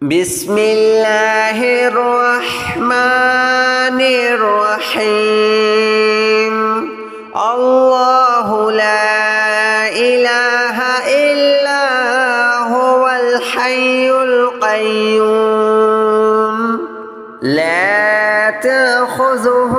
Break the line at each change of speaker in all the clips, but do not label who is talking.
بسم الله الرحمن الرحيم الله لا إله إلا هو الحي القيوم لا تأخذه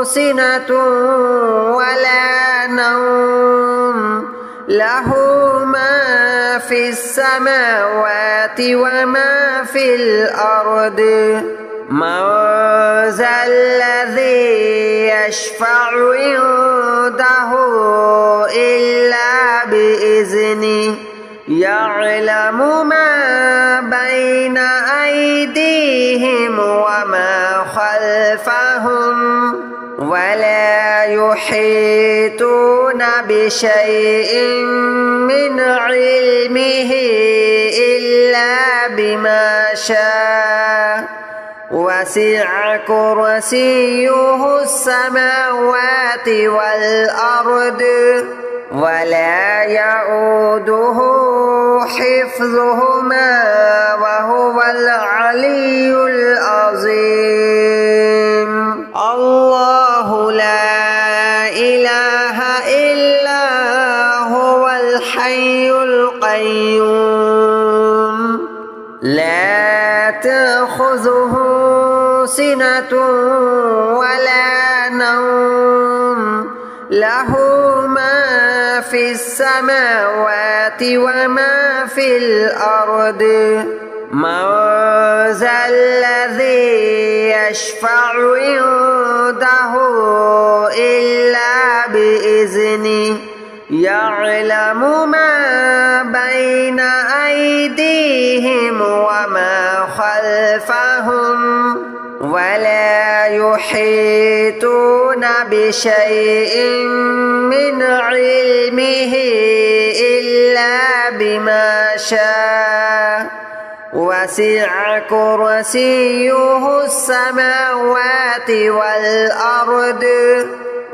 سنة ولا نوم له ما في السماوات وما في الأرض من ذا الذي يشفع عنده إلا بإذنه يعلم ما بين أيديهم وما خلفهم ولا يحيطون بشيء من علمه إلا بما شاء وسع كرسيه السماوات والأرض ولا يؤوده حفظهما وهو العلي العظيم الله لا إله إلا هو الحي القيوم لا تأخذه سنة ولا نوم له ما في السماوات وما في الأرض من ذا الذي يشفع عنده إلا بإذنه يعلم ما بين أيديهم وما خلفهم ولا يحيطون بشيء من علمه إلا بما شاء وسع كرسيه السماوات والأرض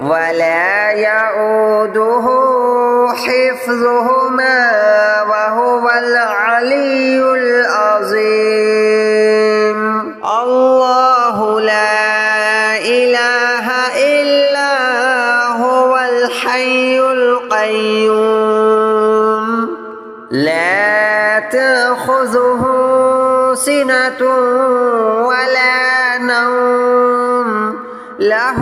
ولا يؤوده حفظهما وهو العلي العظيم الله لا إله إلا هو الحي القيوم لا تأخذه سنة ولا نوم له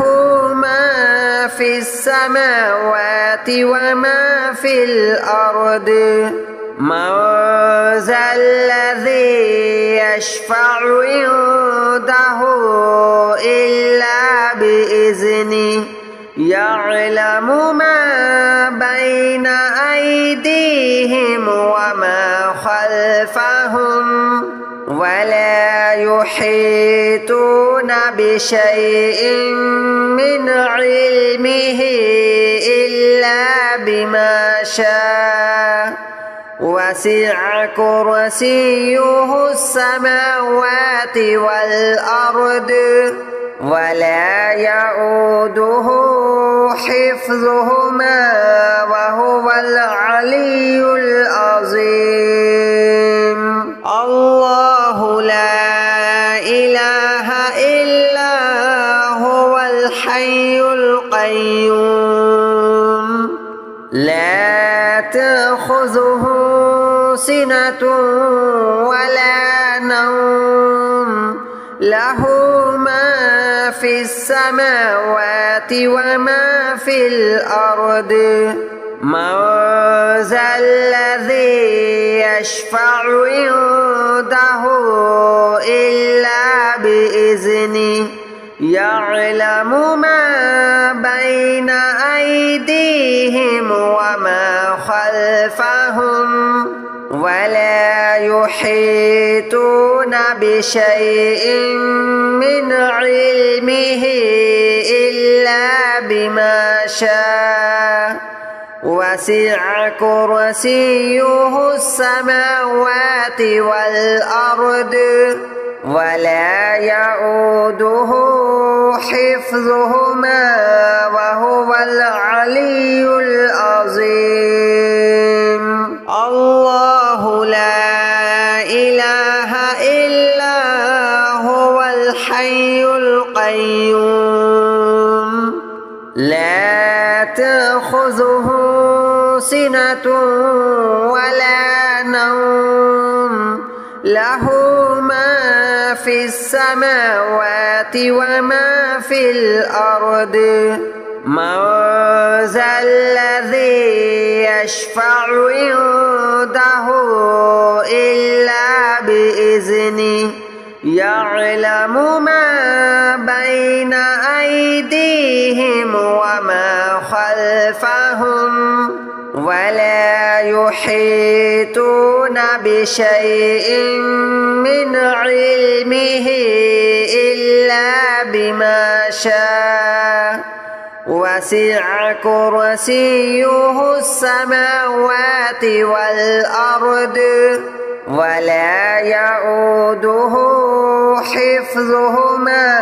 ما في السماوات وما في الأرض من ذا الذي يشفع عنده إلا بإذنه يعلم ما بين أيديهم وما خلفهم ولا يحيطون بشيء من علمه إلا بما شاء وسع كرسيه السماوات والأرض ولا يؤوده حفظهما وهو العلي العظيم الله لا إله إلا هو الحي القيوم لا تأخذه سنة ولا نوم له ما في السماوات وما في الأرض من ذا الذي يشفع عنده إلا بإذنه يعلم ما بين أيديهم وما خلفهم ولا يحيطون بشيء من علمه إلا بما شاء وسع كرسيه السماوات والأرض ولا يؤوده حفظهما وهو العلي العظيم الله لا إله سنة ولا نوم له ما في السماوات وما في الأرض من ذا الذي يشفع عنده إلا بإذنه يعلم ما بين أيديهم وما خلفهم ولا يحيطون بشيء من علمه إلا بما شاء وسع كرسيه السماوات والأرض ولا يؤوده حفظهما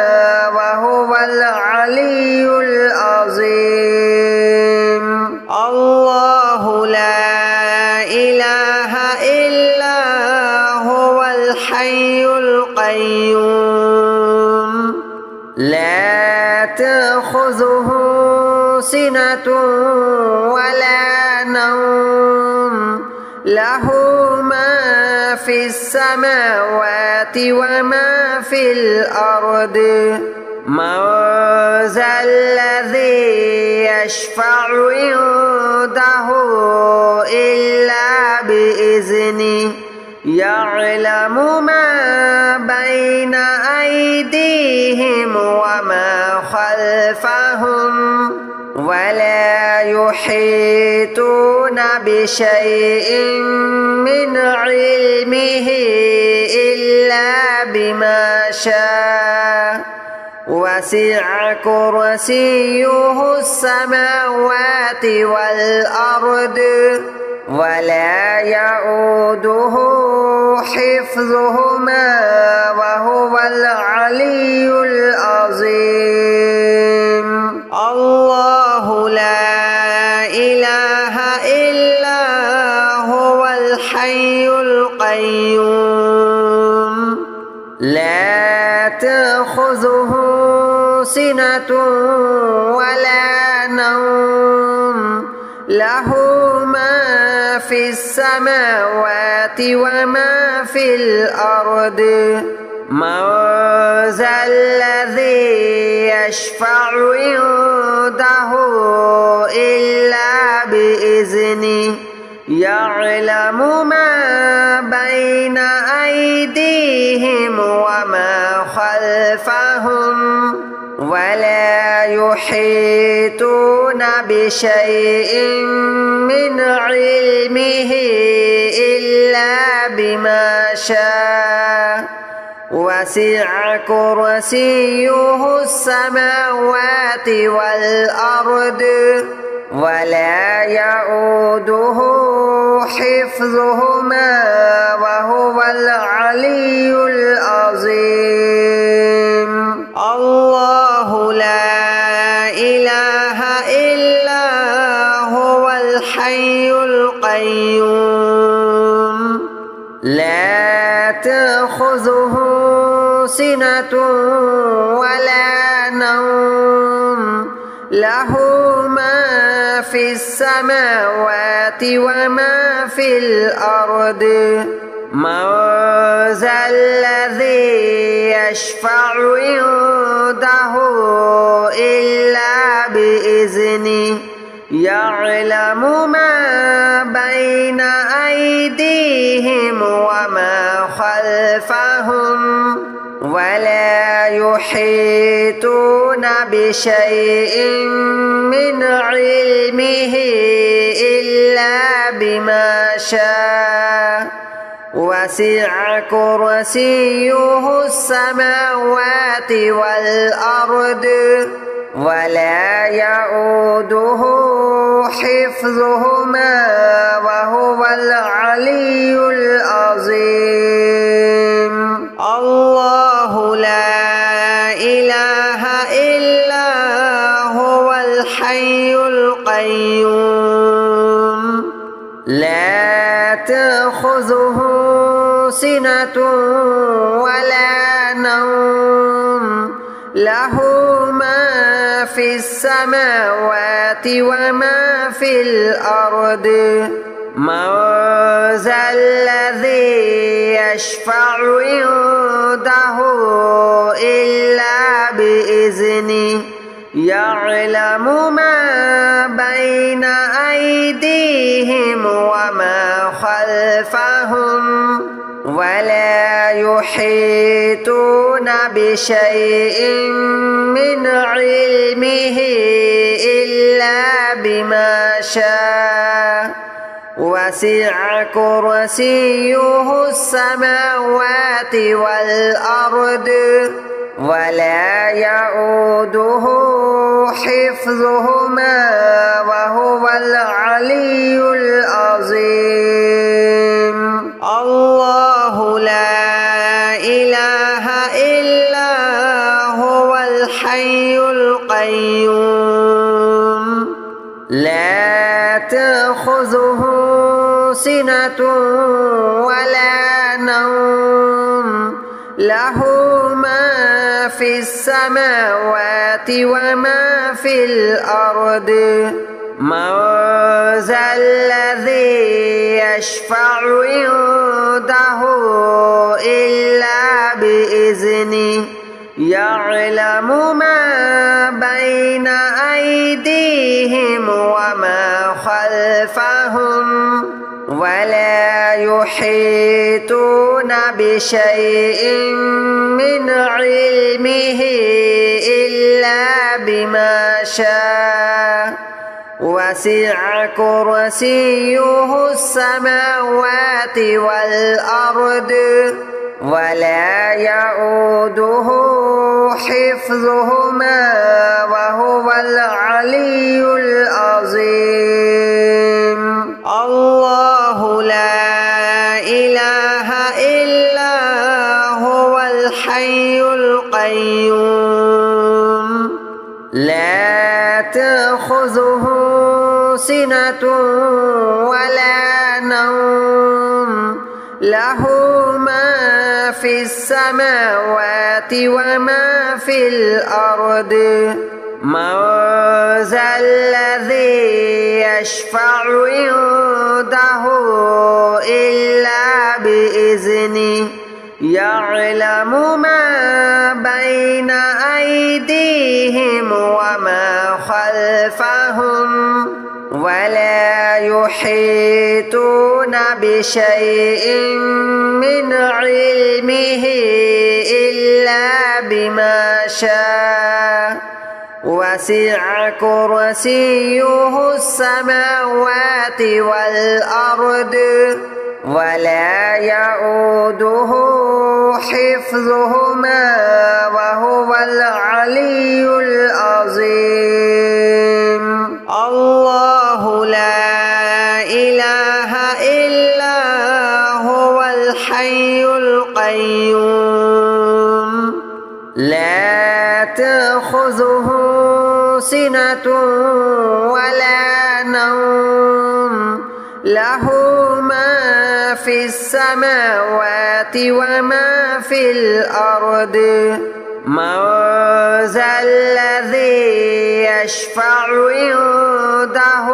وهو العلي العظيم الله لا إله إلا هو الحي القيوم لا تأخذه سنة ولا نوم له ما في السماوات وما في الأرض من ذا الذي يشفع عنده إلا بإذنه يعلم ما بين أيديهم وما خلفهم ولا يحيطون بشيء من علمه إلا بما شاء وسع كرسيه السماوات والأرض ولا يؤوده حفظهما وهو العلي العظيم الله لا إله إلا هو الحي القيوم لا تأخذه سنة ولا نوم له ما في السماوات وما في الأرض من ذا الذي يشفع عنده إلا بإذنه يعلم ما بين أيديهم وما خلفهم ولا يحيطون بشيء من علمه إلا بما شاء وسع كرسيه السماوات والأرض ولا يؤوده حفظهما وهو العلي العظيم الله لا إله إلا هو الحي القيوم لا تأخذه سنة ولا نوم له ما في السماوات وما في الأرض من ذا الذي يشفع عنده إلا بإذنه يعلم ما بين أيديهم وما خلفهم ولا يحيطون بشيء من علمه إلا بما شاء وسع كرسيه السماوات والأرض ولا يؤوده حفظهما وهو العلي العظيم الله لا إله إلا هو الحي القيوم لا تأخذه سنة ولا نوم له ما في السماوات وما في الأرض من ذا الذي يشفع عنده إلا بإذنه يعلم ما بين أيديهم وما خلفهم ولا يحيطون بشيء من علمه إلا بما شاء وسع كرسيه السماوات والأرض ولا يؤوده حفظهما وهو العلي العظيم الله لا إله إلا هو الحي القيوم لا تأخذه سنة ولا نوم له ما في السماوات وما في الأرض من ذا الذي يشفع عنده إلا بإذنه يعلم ما بين أيديهم وما خلفهم ولا يحيطون بشيء من علمه إلا بما شاء وسع كرسيه السماوات والأرض ولا يؤوده حفظهما وهو العلي العظيم الله لا إله إلا هو الحي القيوم لا تأخذه سنة ولا نوم له ما في السماوات وما في الأرض من ذا الذي يشفع عنده إلا بإذنه يعلم ما بين أيديهم وما خلفهم ولا يحيطون بشيء من علمه إلا بما شاء وسع كرسيه السماوات والأرض ولا يؤوده حفظهما وهو العلي العظيم الله لا إله إلا هو الحي القيوم لا تأخذه سنة ولا نوم له ما في السماوات وما في الأرض من ذا الذي يشفع عنده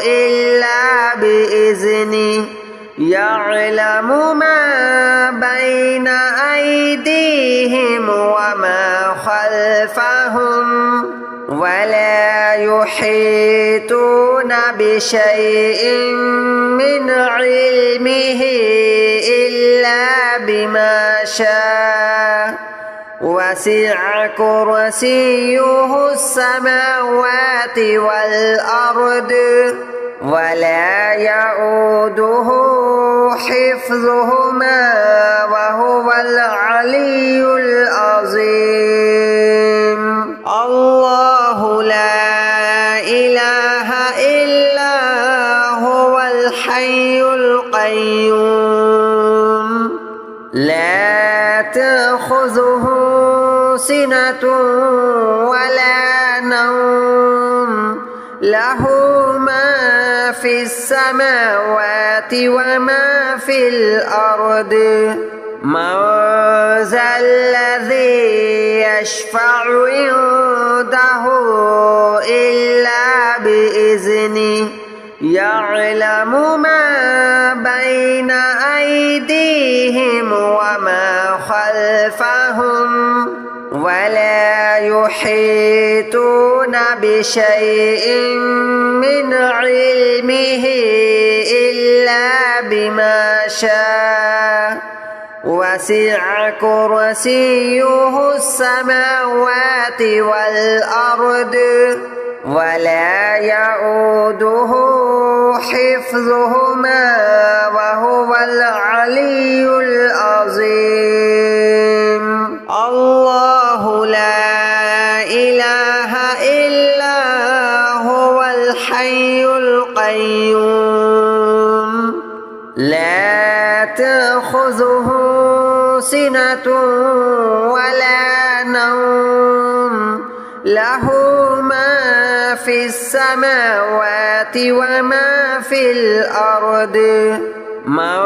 إلا بإذنه يعلم ما بين أيديهم وما خلفهم ولا يحيطون بشيء من علمه إلا بما شاء وسع كرسيه السماوات والأرض ولا يؤوده حفظهما وهو العلي العظيم الله لا إله إلا هو الحي القيوم لا تأخذه سنة ولا نوم له ما في السماوات وما في الأرض من ذا الذي يشفع عنده عنده إلا بإذنه يعلم ما بين أيديهم وما خلفهم ولا يحيطون بشيء من علمه إلا بما شاء وسع كرسيه السماوات والأرض ولا يؤوده حفظهما وهو العلي العظيم الله لا إله إلا هو الحي القيوم لا تأخذه سنة ولا نوم له ما في السماوات وما في الأرض من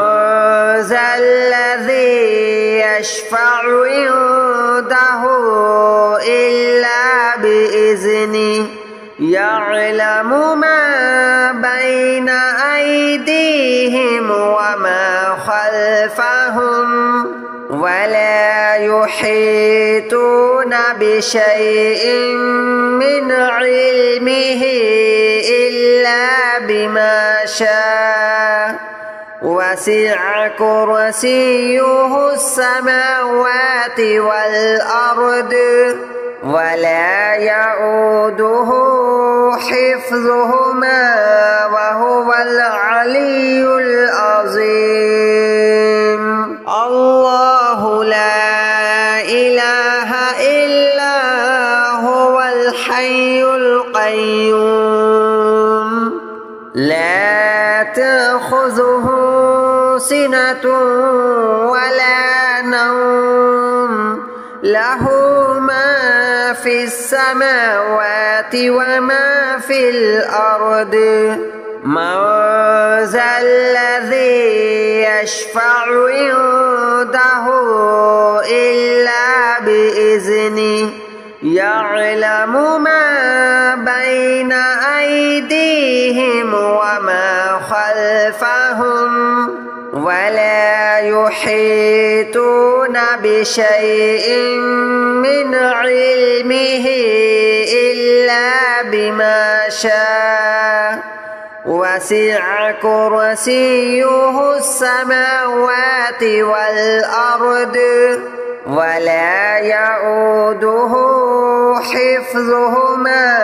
ذا الذي يشفع عنده إلا بإذنه يعلم ما بين أيديهم وما خلفهم ولا يحيطون بشيء من علمه إلا بما شاء وسع كرسيه السماوات والأرض ولا يؤوده حفظهما وهو العلي العظيم الله لا إله إلا هو الحي القيوم لا تأخذه سنة ولا نوم له ما في السماوات وما في الأرض من ذا الذي يشفع عنده إلا بإذنه يعلم ما بين أيديهم وما خلفهم ولا يحيطون بشيء من علمه إلا بما شاء وسع كرسيه السماوات والأرض ولا يؤوده حفظهما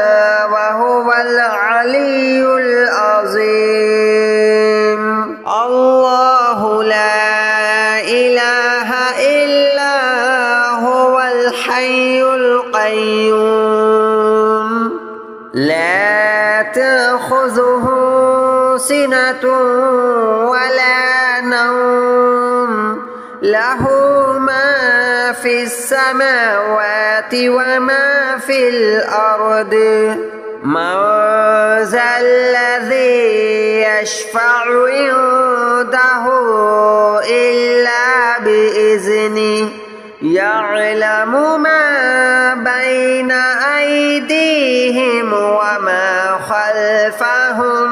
وهو العلي العظيم الله لا إله إلا هو الحي القيوم لا تأخذه سنة ولا نوم له ما في السماوات وما في الأرض من ذا الذي يشفع عنده إلا بإذنه يعلم ما بين أيديهم وما خلفهم